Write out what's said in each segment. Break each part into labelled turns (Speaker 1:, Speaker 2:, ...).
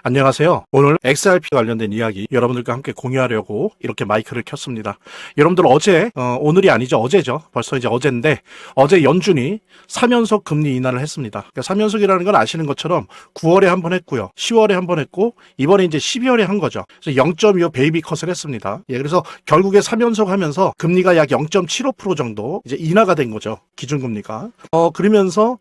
Speaker 1: 안녕하세요. 오늘 XRP 관련된 이야기 여러분들과 함께 공유하려고 이렇게 마이크를 켰습니다. 여러분들 오늘이 아니죠. 어제죠. 벌써 이제 어제인데 어제 연준이 3연속 금리 인하를 했습니다. 그러니까 3연속이라는 건 아시는 것처럼 9월에 한 번 했고요. 10월에 한 번 했고 이번에 이제 12월에 한 거죠. 그래서 0.25 베이비 컷을 했습니다. 그래서 결국에 3연속 하면서 금리가 약 0.75% 정도 이제 인하가 된 거죠. 기준금리가. 그러면서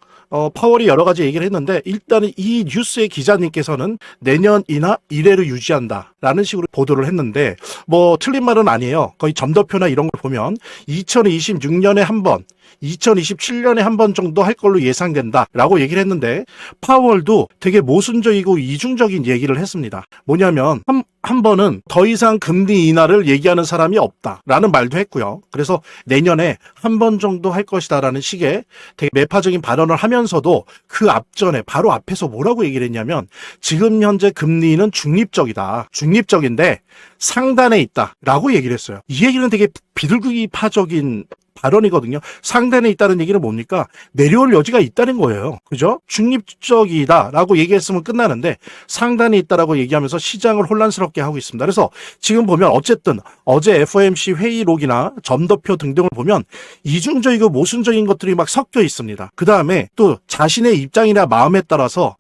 Speaker 1: 파월이 여러 가지 얘기를 했는데 일단은 이 뉴스의 기자님께서는 내년 인하 이래로 유지한다라는 식으로 보도를 했는데 뭐 틀린 말은 아니에요. 거의 점도표나 이런 걸 보면 2026년에 한 번, 2027년에 한 번 정도 할 걸로 예상된다라고 얘기를 했는데 파월도 되게 모순적이고 이중적인 얘기를 했습니다. 뭐냐면 한 번은 더 이상 금리 인하를 얘기하는 사람이 없다라는 말도 했고요. 그래서 내년에 한 번 정도 할 것이다라는 식의 되게 매파적인 발언을 하면서도 그 앞전에 바로 앞에서 뭐라고 얘기를 했냐면 지금 현재 금리는 중립적이다. 중립적인데 상단에 있다라고 얘기를 했어요. 이 얘기는 되게 비둘기파적인 발언이거든요. 상단에 있다는 얘기는 뭡니까? 내려올 여지가 있다는 거예요. 그죠? 중립적이다라고 얘기했으면 끝나는데 상단에 있다라고 얘기하면서 시장을 혼란스럽게 하고 있습니다. 그래서 지금 보면 어쨌든 어제 FOMC 회의록이나 점도표 등등을 보면 이중적이고 모순적인 것들이 막 섞여 있습니다. 그 다음에 또 자신의 입장이나 마음에 따라서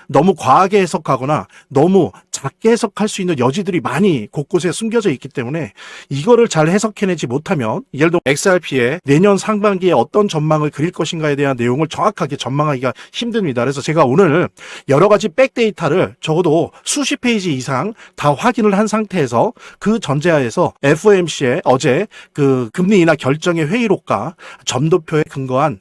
Speaker 1: 너무 과하게 해석하거나 너무 작게 해석할 수 있는 여지들이 많이 곳곳에 숨겨져 있기 때문에 이거를 잘 해석해내지 못하면 예를 들어 XRP의 내년 상반기에 어떤 전망을 그릴 것인가에 대한 내용을 정확하게 전망하기가 힘듭니다. 그래서 제가 오늘 여러 가지 백데이터를 적어도 수십 페이지 이상 다 확인을 한 상태에서 그 전제하에서 FOMC의 어제 그 금리 인하 결정의 회의록과 점도표에 근거한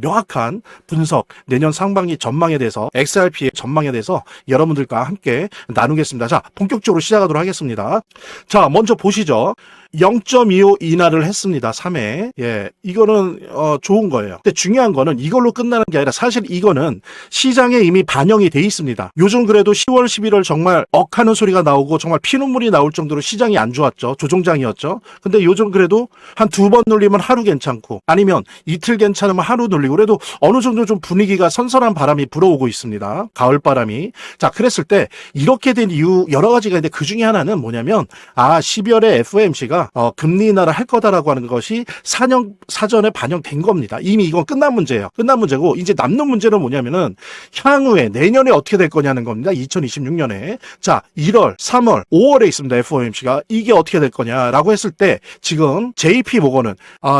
Speaker 1: 명확한 분석, 내년 상반기 전망에 대해서 XRP의 전망에 대해서 여러분들과 함께 나누겠습니다. 자, 본격적으로 시작하도록 하겠습니다. 자, 먼저 보시죠. 0.25 인하를 했습니다. 3회. 이거는 좋은 거예요. 근데 중요한 거는 이걸로 끝나는 게 아니라 사실 이거는 시장에 이미 반영이 돼 있습니다. 요즘 그래도 10월, 11월 정말 억하는 소리가 나오고 정말 피눈물이 나올 정도로 시장이 안 좋았죠. 조종장이었죠. 근데 요즘 그래도 한 2번 눌리면 하루 괜찮고 아니면 이틀 괜찮으면 하루 눌리고 그래도 어느 정도 좀 분위기가 선선한 바람이 불어오고 있습니다. 가을 바람이. 자, 그랬을 때 이렇게 된 이유 여러 가지가 있는데 그 중에 하나는 뭐냐면 12월에 FOMC가 금리 인하를 할 거다라고 하는 것이 사전에 반영된 겁니다. 이미 이건 끝난 문제예요. 끝난 문제고 이제 남는 문제는 뭐냐면은 향후에 내년에 어떻게 될 거냐는 겁니다. 2026년에. 자, 1월, 3월, 5월에 있습니다. FOMC가. 이게 어떻게 될 거냐라고 했을 때 지금 JP 모건은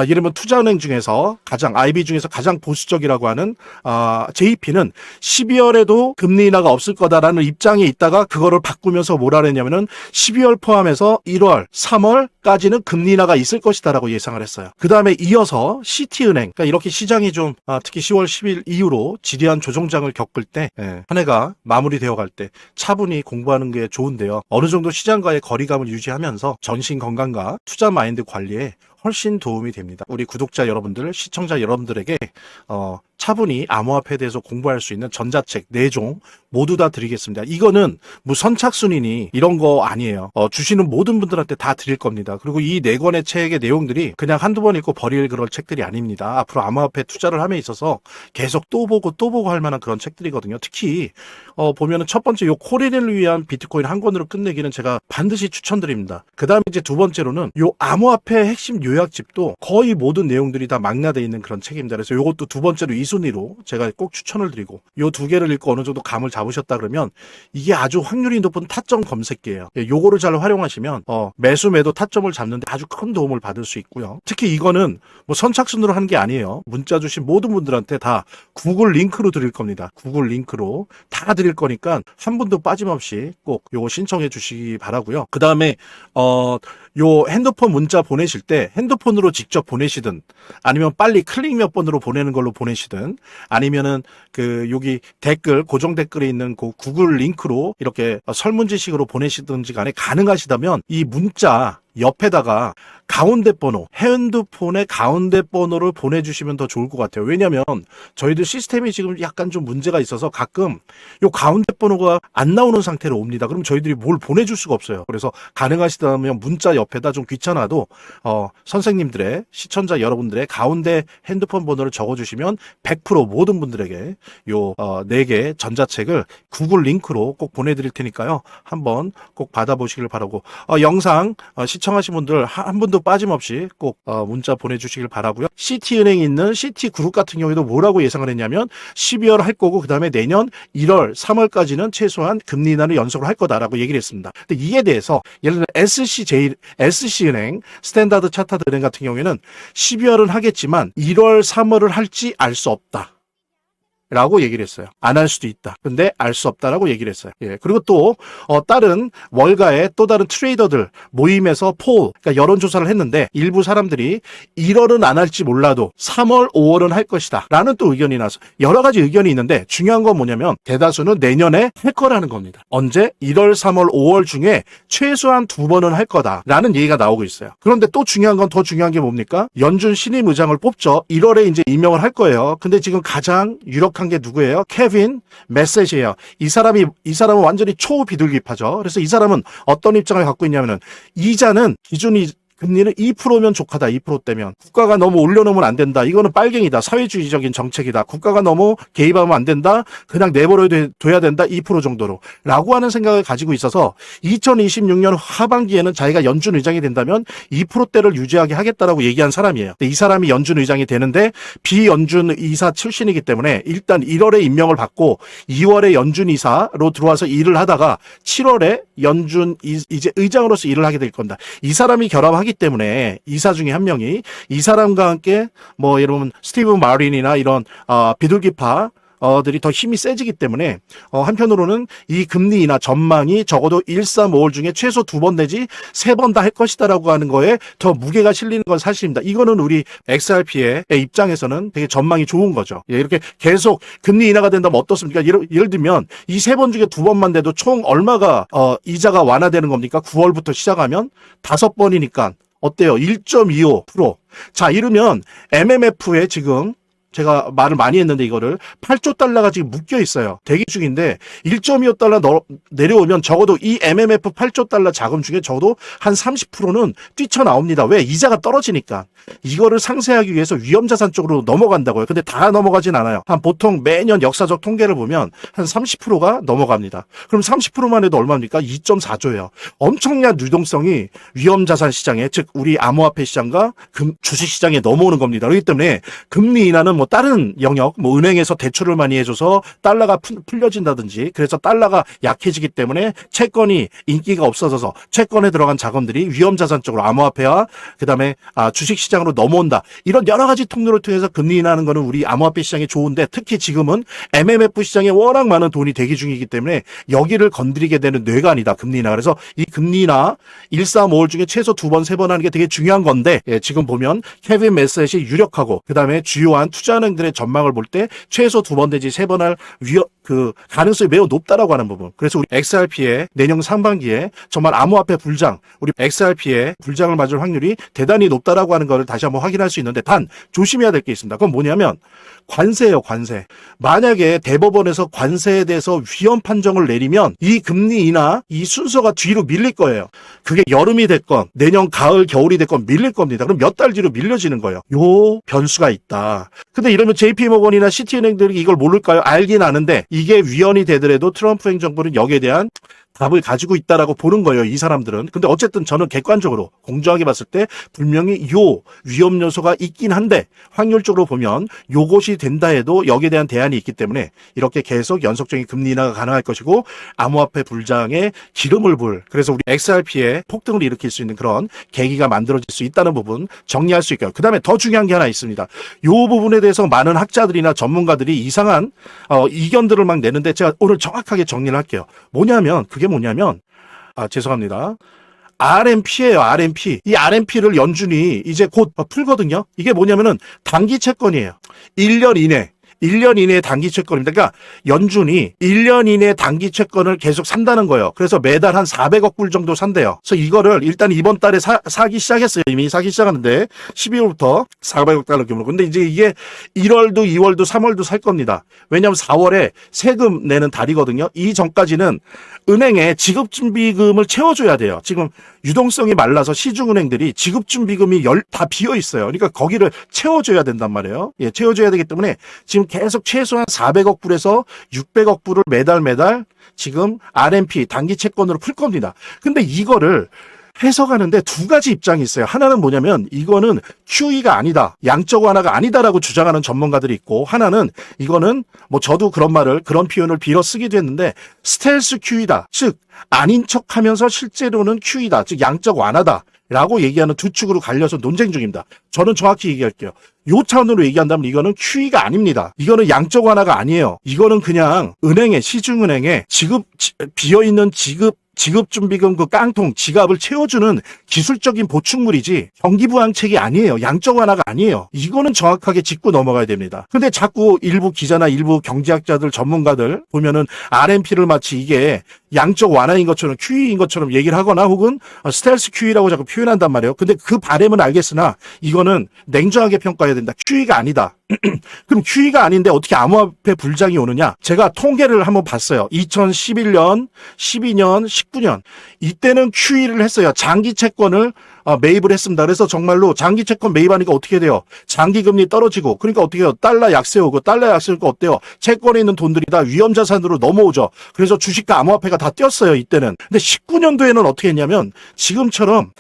Speaker 1: 이러면 투자은행 중에서 IB 중에서 가장 보수적이라고 하는 JP는 12월에도 금리 인하가 없을 거다라는 입장에 있다가 그거를 바꾸면서 뭐라 그랬냐면은 12월 포함해서 1월, 3월까지는 금리 인하가 있을 것이다라고 예상을 했어요. 그 다음에 이어서 시티은행, 그러니까 이렇게 시장이 좀 특히 10월 10일 이후로 지리한 조정장을 겪을 때 한 해가 마무리되어 갈 때 차분히 공부하는 게 좋은데요. 어느 정도 시장과의 거리감을 유지하면서 전신 건강과 투자 마인드 관리에 훨씬 도움이 됩니다. 우리 구독자 여러분들, 시청자 여러분들에게 차분히 암호화폐에 대해서 공부할 수 있는 전자책 4종 모두 다 드리겠습니다. 이거는 뭐 선착순이니 이런 거 아니에요. 주시는 모든 분들한테 다 드릴 겁니다. 그리고 이 4권의 책의 내용들이 그냥 한두 번 읽고 버릴 그런 책들이 아닙니다. 앞으로 암호화폐 투자를 함에 있어서 계속 또 보고 할 만한 그런 책들이거든요. 특히 보면은 첫 번째 요 코리를 위한 비트코인 한 권으로 끝내기는 제가 반드시 추천드립니다. 그 다음에 이제 두 번째로는 요 암호화폐 핵심 요약집도 거의 모든 내용들이 다 망라되어 있는 그런 책입니다. 그래서 요것도 두 번째로 이 순위로 제가 꼭 추천을 드리고 요 2개를 읽고 어느 정도 감을 잡으셨다 그러면 이게 아주 확률이 높은 타점 검색기예요. 요거를 잘 활용하시면 매수 매도 타점을 잡는데 아주 큰 도움을 받을 수 있고요. 특히 이거는 뭐 선착순으로 하는 게 아니에요. 문자 주신 모든 분들한테 다 구글 링크로 드릴 겁니다. 구글 링크로 다 드릴 거니까 한 분도 빠짐없이 꼭 요거 신청해 주시기 바라고요. 그 다음에 요 핸드폰 문자 보내실 때 핸드폰으로 직접 보내시든 아니면 빨리 클릭 몇 번으로 보내는 걸로 보내시든 아니면은 여기 댓글 고정 댓글에 있는 그 구글 링크로 이렇게 설문지식으로 보내시든지 간에 가능하시다면 이 문자 옆에다가 가운데 번호, 핸드폰의 가운데 번호를 보내주시면 더 좋을 것 같아요. 왜냐면 저희들 시스템이 지금 약간 좀 문제가 있어서 가끔 요 가운데 번호가 안 나오는 상태로 옵니다. 그럼 저희들이 뭘 보내줄 수가 없어요. 그래서 가능하시다면 문자 옆에다 좀 귀찮아도 선생님들의 시청자 여러분들의 가운데 핸드폰 번호를 적어주시면 100% 모든 분들에게 요 4개 전자책을 구글 링크로 꼭 보내드릴 테니까요. 한번 꼭 받아보시길 바라고 영상 시청하신 분들 한 분도 빠짐없이 꼭 문자 보내주시길 바라고요. 시티은행에 있는 시티그룹 같은 경우에도 뭐라고 예상을 했냐면 12월 할 거고 그 다음에 내년 1월, 3월까지는 최소한 금리 인하를 연속으로 할 거다라고 얘기를 했습니다. 근데 이에 대해서 예를 들어 SC은행, 스탠다드 차타드 은행 같은 경우에는 12월은 하겠지만 1월, 3월을 할지 알 수 없다. 라고 얘기를 했어요. 안 할 수도 있다. 근데 알 수 없다라고 얘기를 했어요. 예. 그리고 또 다른 월가의 또 다른 트레이더들 모임에서 그러니까 여론조사를 했는데 일부 사람들이 1월은 안 할지 몰라도 3월, 5월은 할 것이다. 라는 또 의견이 나서 여러 가지 의견이 있는데 중요한 건 뭐냐면 대다수는 내년에 할 거라는 겁니다. 언제? 1월, 3월, 5월 중에 최소한 2번은 할 거다. 라는 얘기가 나오고 있어요. 그런데 또 중요한 건 더 중요한 게 뭡니까? 연준 신임 의장을 뽑죠. 1월에 이제 임명을 할 거예요. 근데 지금 가장 유력한 게 누구예요? 케빈 메시지예요. 이 사람은 완전히 초비둘기파죠. 그래서 이 사람은 어떤 입장을 갖고 있냐면은 이자는 기준이 금리는 2%면 족하다. 2%대면. 국가가 너무 올려놓으면 안 된다. 이거는 빨갱이다. 사회주의적인 정책이다. 국가가 너무 개입하면 안 된다. 그냥 내버려둬야 된다. 2% 정도로. 라고 하는 생각을 가지고 있어서 2026년 하반기에는 자기가 연준 의장이 된다면 2%대를 유지하게 하겠다라고 얘기한 사람이에요. 근데 이 사람이 연준 의장이 되는데 비연준 이사 출신이기 때문에 일단 1월에 임명을 받고 2월에 연준 이사로 들어와서 일을 하다가 7월에 연준 이제 의장으로서 일을 하게 될 겁니다. 이 사람이 결합하기 때문에 이사 중에 한 명이 이 사람과 함께 뭐 여러분 스티브 마린이나 이런 비둘기파 들이 더 힘이 세지기 때문에 한편으로는 이 금리 인하 전망이 적어도 1, 3, 5월 중에 최소 2번 내지 3번 다 할 것이다라고 하는 거에 더 무게가 실리는 건 사실입니다. 이거는 우리 XRP의 입장에서는 되게 전망이 좋은 거죠. 예, 이렇게 계속 금리 인하가 된다면 어떻습니까? 예를 들면 이 3번 중에 2번만 돼도 총 얼마가 이자가 완화되는 겁니까? 9월부터 시작하면 5번이니까 어때요? 1.25%. 자, 이러면 MMF에 지금 제가 말을 많이 했는데 이거를 8조 달러가 지금 묶여 있어요. 대기 중인데 1.25달러 내려오면 적어도 이 MMF 8조 달러 자금 중에 적어도 한 30%는 뛰쳐나옵니다. 왜? 이자가 떨어지니까. 이거를 상쇄하기 위해서 위험자산 쪽으로 넘어간다고요. 근데 다 넘어가진 않아요. 한 보통 매년 역사적 통계를 보면 한 30%가 넘어갑니다. 그럼 30%만 해도 얼마입니까? 2.4조예요. 엄청난 유동성이 위험자산 시장에, 즉 우리 암호화폐 시장과 주식시장에 넘어오는 겁니다. 그렇기 때문에 금리 인하는 뭐 다른 영역, 뭐 은행에서 대출을 많이 해줘서 달러가 풀려진다든지, 그래서 달러가 약해지기 때문에 채권이 인기가 없어져서 채권에 들어간 자금들이 위험자산 쪽으로 암호화폐와 그다음에 주식시장으로 넘어온다. 이런 여러 가지 통로를 통해서 금리 인하하는 거는 우리 암호화폐 시장에 좋은데, 특히 지금은 MMF 시장에 워낙 많은 돈이 대기 중이기 때문에 여기를 건드리게 되는 뇌관이다, 금리 인하. 그래서 이 금리 인하 1, 3, 5월 중에 최소 2번, 3번 하는 게 되게 중요한 건데, 지금 보면 케빈 메셋이 유력하고 그다음에 주요한 투자은행들의 전망을 볼 때 최소 2번 내지 3번 할 가능성이 매우 높다라고 하는 부분. 그래서 우리 XRP의 내년 상반기에 정말 암호화폐 불장, 우리 XRP의 불장을 맞을 확률이 대단히 높다라고 하는 것을 다시 한번 확인할 수 있는데, 단 조심해야 될 게 있습니다. 그건 뭐냐면 관세예요, 관세. 만약에 대법원에서 관세에 대해서 위헌 판정을 내리면 이 금리 인하 이 순서가 뒤로 밀릴 거예요. 그게 여름이 됐건 내년 가을, 겨울이 됐건 밀릴 겁니다. 그럼 몇 달 뒤로 밀려지는 거예요. 요 변수가 있다. 근데 이러면 JP모건이나 시티은행들이 이걸 모를까요? 알긴 아는데 이게 위헌이 되더라도 트럼프 행정부는 여기에 대한 답을 가지고 있다라고 보는 거예요, 이 사람들은. 근데 어쨌든 저는 객관적으로 공정하게 봤을 때 분명히 요 위험 요소가 있긴 한데, 확률적으로 보면 요것이 된다 해도 여기에 대한 대안이 있기 때문에 이렇게 계속 연속적인 금리 인하가 가능할 것이고, 암호화폐 불장에 기름을 불, 그래서 우리 XRP에 폭등을 일으킬 수 있는 그런 계기가 만들어질 수 있다는 부분 정리할 수 있고요. 그 다음에 더 중요한 게 하나 있습니다. 요 부분에 대해서 많은 학자들이나 전문가들이 이상한 이견들을 막 내는데, 제가 오늘 정확하게 정리를 할게요. 그게 뭐냐면 죄송합니다. RMP예요, RMP. 이 RMP를 연준이 이제 곧 풀거든요. 이게 뭐냐면은 단기 채권이에요. 1년 이내. 1년 이내의 단기 채권입니다. 그러니까 연준이 1년 이내 단기 채권을 계속 산다는 거예요. 그래서 매달 한 400억 불 정도 산대요. 그래서 이거를 일단 이번 달에 사기 시작했어요. 이미 사기 시작하는데 12월부터 400억 달러 규모로. 근데 이제 이게 1월도 2월도 3월도 살 겁니다. 왜냐하면 4월에 세금 내는 달이거든요. 이 전까지는 은행에 지급준비금을 채워줘야 돼요. 지금 유동성이 말라서 시중은행들이 지급준비금이 다 비어 있어요. 그러니까 거기를 채워줘야 된단 말이에요. 예, 채워줘야 되기 때문에 지금 계속 최소한 400억 불에서 600억 불을 매달 지금 RMP 단기 채권으로 풀 겁니다. 근데 이거를 해석하는데 두 가지 입장이 있어요. 하나는 뭐냐면 이거는 QE가 아니다. 양적 완화가 아니다라고 주장하는 전문가들이 있고, 하나는 이거는 뭐 저도 그런 표현을 빌어 쓰기도 했는데 스텔스 QE다. 즉 아닌 척하면서 실제로는 QE다. 즉 양적 완화다. 라고 얘기하는 두 축으로 갈려서 논쟁 중입니다. 저는 정확히 얘기할게요. 요 차원으로 얘기한다면 이거는 QE가 아닙니다. 이거는 양적 완화가 아니에요. 이거는 그냥 은행에, 시중은행에 비어있는 지급준비금 그 깡통 지갑을 채워주는 기술적인 보충물이지 경기부양책이 아니에요. 양적 완화가 아니에요. 이거는 정확하게 짚고 넘어가야 됩니다. 근데 자꾸 일부 기자나 일부 경제학자들 전문가들 보면은 RMP를 마치 이게 양적 완화인 것처럼 QE인 것처럼 얘기를 하거나 혹은 스텔스 QE라고 자꾸 표현한단 말이에요. 근데 그 바램은 알겠으나 이거는 냉정하게 평가해야 된다. QE가 아니다. 그럼 QE가 아닌데 어떻게 암호화폐 불장이 오느냐? 제가 통계를 한번 봤어요. 2011년, 12년, 19년 이때는 QE를 했어요. 장기 채권을 매입을 했습니다. 그래서 정말로 장기 채권 매입하니까 어떻게 돼요? 장기 금리 떨어지고, 그러니까 어떻게 해요? 달러 약세 오고, 달러 약세 오니까 어때요? 채권에 있는 돈들이 다 위험자산으로 넘어오죠. 그래서 주식과 암호화폐가 다 뛰었어요, 이때는. 근데 19년도에는 어떻게 했냐면 지금처럼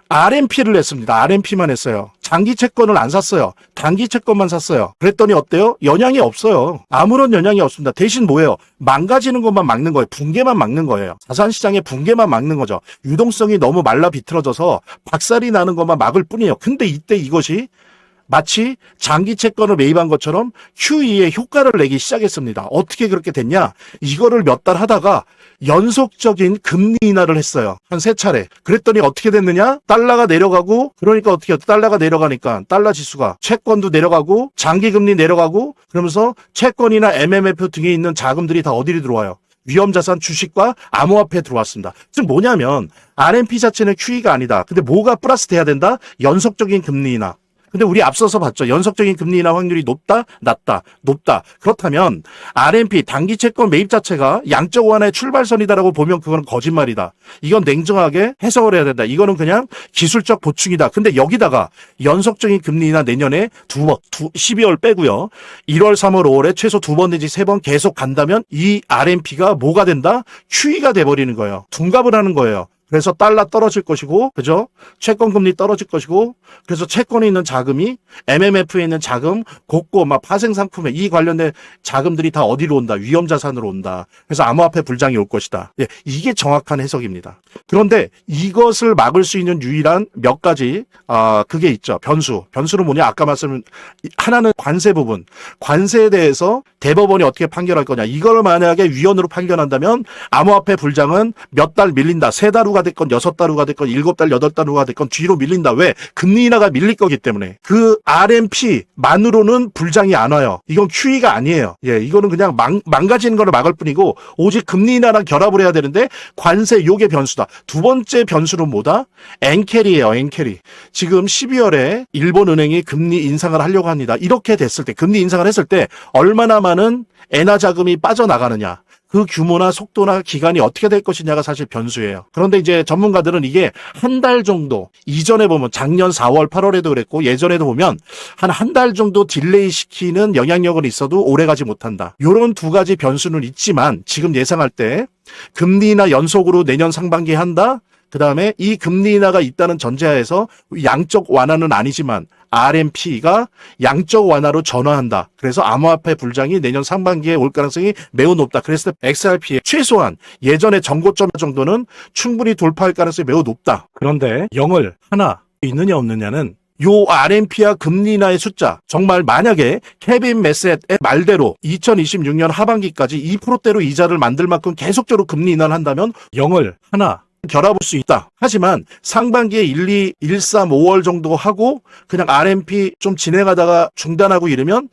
Speaker 1: RMP를 했습니다. RMP만 했어요. 장기 채권을 안 샀어요. 단기 채권만 샀어요. 그랬더니 어때요? 영향이 없어요. 아무런 영향이 없습니다. 대신 뭐예요? 망가지는 것만 막는 거예요. 붕괴만 막는 거예요. 자산시장의 붕괴만 막는 거죠. 유동성이 너무 말라 비틀어져서 박살이 나는 것만 막을 뿐이에요. 근데 이때 이것이 마치 장기 채권을 매입한 것처럼 QE의 효과를 내기 시작했습니다. 어떻게 그렇게 됐냐? 이거를 몇 달 하다가 연속적인 금리 인하를 했어요. 한 3차례. 그랬더니 어떻게 됐느냐? 달러가 내려가고, 그러니까 어떻게 해요? 달러가 내려가니까 달러 지수가 채권도 내려가고 장기 금리 내려가고, 그러면서 채권이나 MMF 등에 있는 자금들이 다 어디로 들어와요? 위험자산 주식과 암호화폐에 들어왔습니다. 즉 뭐냐면 RMP 자체는 QE가 아니다. 근데 뭐가 플러스 돼야 된다? 연속적인 금리 인하. 근데 우리 앞서서 봤죠. 연속적인 금리 인하 확률이 높다, 낮다, 높다. 그렇다면 RMP 단기 채권 매입 자체가 양적 완화의 출발선이다라고 보면 그건 거짓말이다. 이건 냉정하게 해석을 해야 된다. 이거는 그냥 기술적 보충이다. 근데 여기다가 연속적인 금리 인하 내년에 12월 빼고요. 1월, 3월, 5월에 최소 2번 내지 3번 계속 간다면 이 RMP가 뭐가 된다? QE가 돼버리는 거예요. 둔갑을 하는 거예요. 그래서 달러 떨어질 것이고, 그죠? 채권 금리 떨어질 것이고, 그래서 채권에 있는 자금이 MMF에 있는 자금, 곡고 막 파생 상품에 이 관련된 자금들이 다 어디로 온다? 위험 자산으로 온다. 그래서 암호화폐 불장이 올 것이다. 예, 이게 정확한 해석입니다. 그런데 이것을 막을 수 있는 유일한 몇 가지 그게 있죠. 변수는 뭐냐? 아까 말씀은 하나는 관세 부분. 관세에 대해서 대법원이 어떻게 판결할 거냐? 이걸 만약에 위헌으로 판결한다면 암호화폐 불장은 몇 달 밀린다. 3달 후가 됐건 6달 후가 됐건 7달, 8달 후가 됐건 뒤로 밀린다. 왜? 금리 인하가 밀릴 거기 때문에. 그 RMP만으로는 불장이 안 와요. 이건 QE가 아니에요. 예, 이거는 그냥 망가지는 거를 막을 뿐이고 오직 금리 인하랑 결합을 해야 되는데 관세 요게 변수다. 두 번째 변수는 뭐다? 엔캐리예요. 엔캐리. 지금 12월에 일본은행이 금리 인상을 하려고 합니다. 이렇게 됐을 때, 금리 인상을 했을 때 얼마나 많은 엔화 자금이 빠져나가느냐. 그 규모나 속도나 기간이 어떻게 될 것이냐가 사실 변수예요. 그런데 이제 전문가들은 이게 한 달 정도, 이전에 보면 작년 4월, 8월에도 그랬고 예전에도 보면 한 달 정도 딜레이 시키는 영향력은 있어도 오래가지 못한다. 이런 두 가지 변수는 있지만 지금 예상할 때 금리 인하 연속으로 내년 상반기에 한다? 그 다음에 이 금리 인하가 있다는 전제하에서 양적 완화는 아니지만 RMP가 양적 완화로 전환한다. 그래서 암호화폐 불장이 내년 상반기에 올 가능성이 매우 높다. 그랬을 때 XRP의 최소한 예전의 전고점 정도는 충분히 돌파할 가능성이 매우 높다. 그런데 0을 하나 있느냐 없느냐는 요 RMP와 금리 인하의 숫자, 정말 만약에 케빈 매셋의 말대로 2026년 하반기까지 2%대로 이자를 만들 만큼 계속적으로 금리 인하를 한다면 0을 하나 결합할 수 있다. 하지만 상반기에 1, 2, 1, 3, 5월 정도 하고 그냥 RMP 좀 진행하다가 중단하고 이러면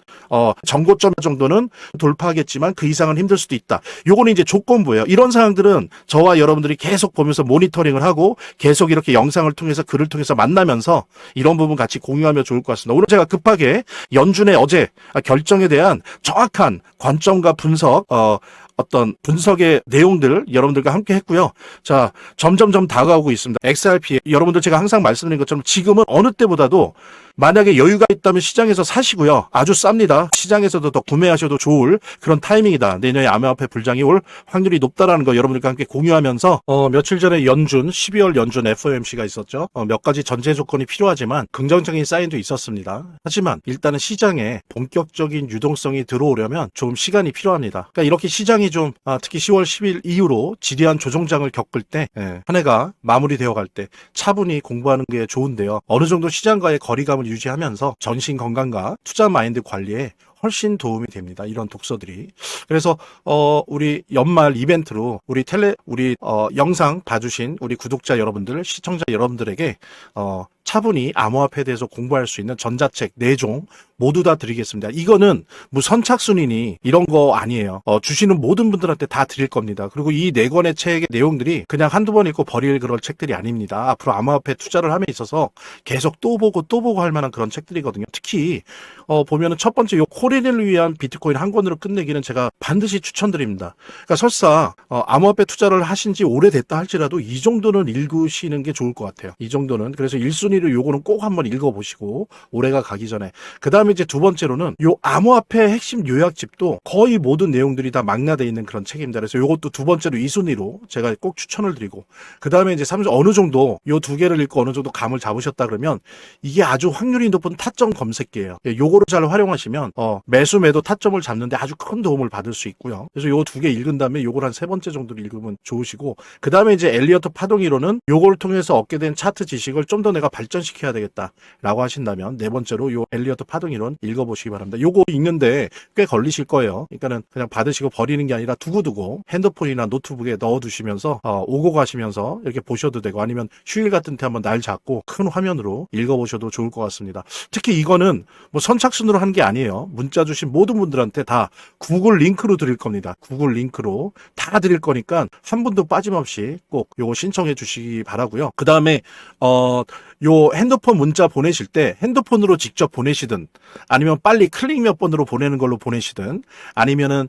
Speaker 1: 전고점 정도는 돌파하겠지만 그 이상은 힘들 수도 있다. 요거는 이제 조건부예요. 이런 사항들은 저와 여러분들이 계속 보면서 모니터링을 하고 계속 이렇게 영상을 통해서 글을 통해서 만나면서 이런 부분 같이 공유하면 좋을 것 같습니다. 오늘 제가 급하게 연준의 어제 결정에 대한 정확한 관점과 분석, 어떤 분석의 내용들 여러분들과 함께 했고요. 자, 점점점 다가오고 있습니다. XRP 여러분들 제가 항상 말씀드린 것처럼 지금은 어느 때보다도 만약에 여유가 있다면 시장에서 사시고요. 아주 쌉니다. 시장에서도 더 구매하셔도 좋을 그런 타이밍이다. 내년에 암호화폐 불장이 올 확률이 높다라는 거 여러분들과 함께 공유하면서 며칠 전에 12월 연준 FOMC가 있었죠. 몇 가지 전제 조건이 필요하지만 긍정적인 사인도 있었습니다. 하지만 일단은 시장에 본격적인 유동성이 들어오려면 좀 시간이 필요합니다. 그러니까 이렇게 시장이 좀 특히 10월 10일 이후로 지리한 조정장을 겪을 때 한 해가 마무리되어 갈 때 차분히 공부하는 게 좋은데요. 어느 정도 시장과의 거리감을 유지하면서 전신 건강과 투자 마인드 관리에 훨씬 도움이 됩니다. 이런 독서들이. 그래서 우리 연말 이벤트로 우리 영상 봐주신 우리 구독자 여러분들, 시청자 여러분들에게 차분히 암호화폐에 대해서 공부할 수 있는 전자책 4종 모두 다 드리겠습니다. 이거는 뭐 선착순이니 이런 거 아니에요. 주시는 모든 분들한테 다 드릴 겁니다. 그리고 이 4권의 책의 내용들이 그냥 한두 번 읽고 버릴 그런 책들이 아닙니다. 앞으로 암호화폐 투자를 함에 있어서 계속 또 보고 할 만한 그런 책들이거든요. 특히 보면은 첫 번째 요 코린을 위한 비트코인 한 권으로 끝내기는 제가 반드시 추천드립니다. 그러니까 설사 암호화폐 투자를 하신 지 오래됐다 할지라도 이 정도는 읽으시는 게 좋을 것 같아요. 이 정도는. 그래서 1순위로 요거는 꼭 한번 읽어보시고 올해가 가기 전에. 그 다음에 이제 두 번째로는 요 암호화폐 핵심 요약집도 거의 모든 내용들이 다 망라되어 있는 그런 책입니다. 그래서 요것도 두 번째로 2순위로 제가 꼭 추천을 드리고 그 다음에 이제 어느 정도 요 두 개를 읽고 어느 정도 감을 잡으셨다 그러면 이게 아주 확률이 높은 타점 검색기예요. 요거를 잘 활용하시면 매수 매도 타점을 잡는데 아주 큰 도움을 받을 수 있고요. 그래서 요 두 개 읽은 다음에 요걸 한 3번째 정도로 읽으면 좋으시고 그 다음에 이제 엘리어트 파동이론은 요걸 통해서 얻게 된 차트 지식을 좀 더 내가 발전시켜야 되겠다라고 하신다면 4번째로 요 엘리어트 파동이론 읽어보시기 바랍니다. 요거 읽는데 꽤 걸리실 거예요. 그러니까는 그냥 받으시고 버리는 게 아니라 두고두고 핸드폰이나 노트북에 넣어두시면서 오고 가시면서 이렇게 보셔도 되고 아니면 휴일 같은 때 한번 날 잡고 큰 화면으로 읽어보셔도 좋을 것 같습니다. 특히 이거는 뭐 선착순으로 한 게 아니에요. 문자 주신 모든 분들한테 다 구글 링크로 드릴 겁니다. 구글 링크로 다 드릴 거니까 한 분도 빠짐없이 꼭 요거 신청해 주시기 바라고요. 그 다음에 요 핸드폰 문자 보내실 때 핸드폰으로 직접 보내시든 아니면 빨리 클릭 몇 번으로 보내는 걸로 보내시든 아니면은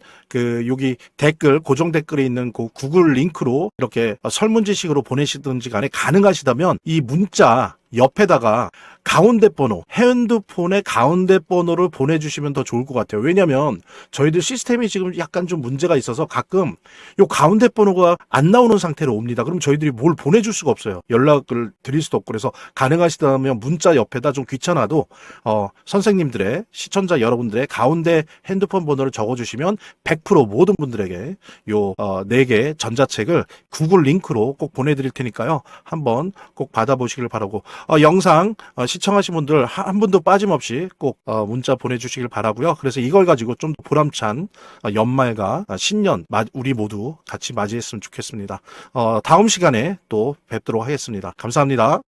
Speaker 1: 여기 댓글 고정 댓글에 있는 그 구글 링크로 이렇게 설문지식으로 보내시든지 간에 가능하시다면 이 문자 옆에다가 가운데 번호, 핸드폰의 가운데 번호를 보내주시면 더 좋을 것 같아요. 왜냐면 저희들 시스템이 지금 약간 좀 문제가 있어서 가끔 요 가운데 번호가 안 나오는 상태로 옵니다. 그럼 저희들이 뭘 보내줄 수가 없어요. 연락을 드릴 수도 없고. 그래서 가능하시다면 문자 옆에다 좀 귀찮아도 선생님들의 시청자 여러분들의 가운데 핸드폰 번호를 적어주시면 100% 모든 분들에게 요 4개 전자책을 구글 링크로 꼭 보내드릴 테니까요. 한번 꼭 받아보시길 바라고 영상 시청하신 분들 한 분도 빠짐없이 꼭 문자 보내주시길 바라고요. 그래서 이걸 가지고 좀 더 보람찬 연말과 신년 우리 모두 같이 맞이했으면 좋겠습니다. 다음 시간에 또 뵙도록 하겠습니다. 감사합니다.